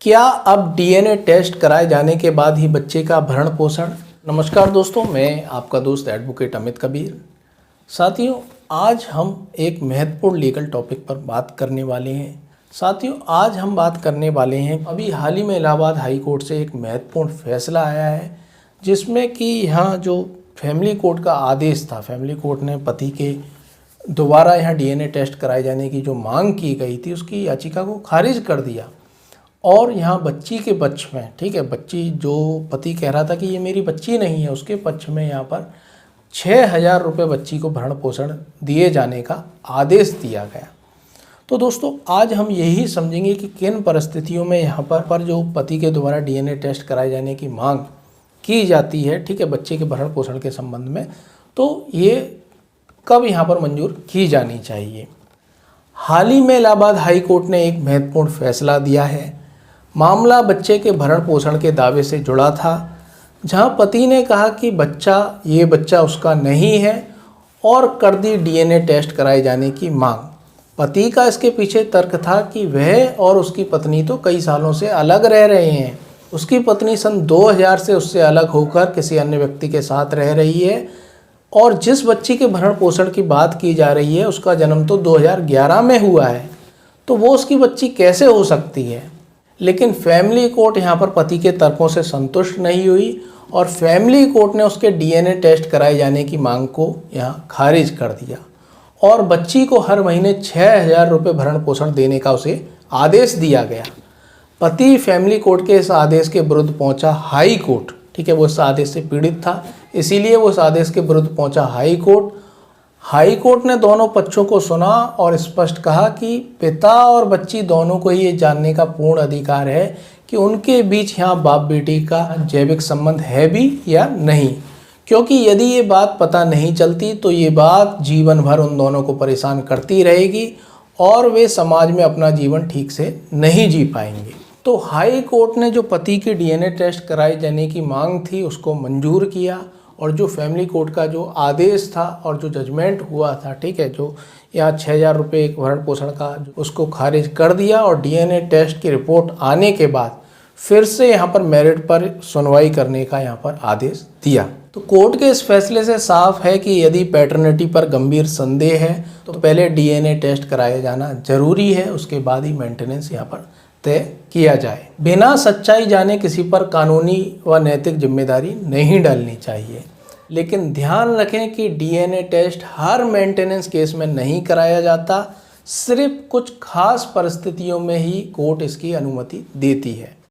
क्या अब DNA test कराए जाने के बाद ही बच्चे का भरण पोषण? नमस्कार दोस्तों, मैं आपका दोस्त एडवोकेट अमित कबीर। साथियों, आज हम एक महत्वपूर्ण लीगल टॉपिक पर बात करने वाले हैं। आज हम बात करने वाले हैं, अभी हाल ही में इलाहाबाद हाई कोर्ट से एक महत्वपूर्ण फैसला आया है, जिसमें कि यहाँ जो फैमिली कोर्ट का आदेश था, फैमिली कोर्ट ने पति के दोबारा यहाँ डीएनए टेस्ट कराए जाने की जो मांग की गई थी, उसकी याचिका को खारिज कर दिया। और यहाँ बच्ची के पक्ष में, ठीक है, बच्ची जो पति कह रहा था कि ये मेरी बच्ची नहीं है, उसके पक्ष में यहाँ पर 6,000 रुपये बच्ची को भरण पोषण दिए जाने का आदेश दिया गया। तो दोस्तों, आज हम यही समझेंगे कि किन परिस्थितियों में यहाँ पर जो पति के द्वारा डीएनए टेस्ट कराए जाने की मांग की जाती है, ठीक है, बच्चे के भरण पोषण के संबंध में, तो ये कब यहाँ पर मंजूर की जानी चाहिए। हाल ही में इलाहाबाद हाई कोर्ट ने एक महत्वपूर्ण फैसला दिया है। मामला बच्चे के भरण पोषण के दावे से जुड़ा था, जहां पति ने कहा कि ये बच्चा उसका नहीं है और कर दी डीएनए टेस्ट कराए जाने की मांग। पति का इसके पीछे तर्क था कि वह और उसकी पत्नी तो कई सालों से अलग रह रहे हैं। उसकी पत्नी सन 2000 से उससे अलग होकर किसी अन्य व्यक्ति के साथ रह रही है, और जिस बच्ची के भरण पोषण की बात की जा रही है उसका जन्म तो 2011 में हुआ है, तो वो उसकी बच्ची कैसे हो सकती है। लेकिन फैमिली कोर्ट यहाँ पर पति के तर्कों से संतुष्ट नहीं हुई और फैमिली कोर्ट ने उसके डीएनए टेस्ट कराए जाने की मांग को यहाँ खारिज कर दिया और बच्ची को हर महीने 6,000 रुपये भरण पोषण देने का उसे आदेश दिया गया। पति फैमिली कोर्ट के इस आदेश के विरुद्ध पहुंचा हाई कोर्ट, ठीक है, वो इस आदेश से पीड़ित था, इसीलिए वो इस आदेश के विरुद्ध पहुंचा हाई कोर्ट। हाई कोर्ट ने दोनों पक्षों को सुना और स्पष्ट कहा कि पिता और बच्ची दोनों को ये जानने का पूर्ण अधिकार है कि उनके बीच यहाँ बाप बेटी का जैविक संबंध है भी या नहीं, क्योंकि यदि ये बात पता नहीं चलती तो ये बात जीवन भर उन दोनों को परेशान करती रहेगी और वे समाज में अपना जीवन ठीक से नहीं जी पाएंगे। तो हाई कोर्ट ने जो पति की डीएनए टेस्ट कराए जाने की मांग थी उसको मंजूर किया, और जो फैमिली कोर्ट का जो आदेश था और जो जजमेंट हुआ था, ठीक है, जो यहाँ 6,000 रुपये भरण पोषण का, उसको खारिज कर दिया। और डीएनए टेस्ट की रिपोर्ट आने के बाद फिर से यहाँ पर मेरिट पर सुनवाई करने का यहाँ पर आदेश दिया। तो कोर्ट के इस फैसले से साफ है कि यदि पैटर्निटी पर गंभीर संदेह है तो पहले डीएनए टेस्ट कराया जाना जरूरी है, उसके बाद ही मेंटेनेंस यहाँ पर तय किया जाए। बिना सच्चाई जाने किसी पर कानूनी व नैतिक जिम्मेदारी नहीं डालनी चाहिए। लेकिन ध्यान रखें कि डीएनए टेस्ट हर मेंटेनेंस केस में नहीं कराया जाता, सिर्फ कुछ खास परिस्थितियों में ही कोर्ट इसकी अनुमति देती है।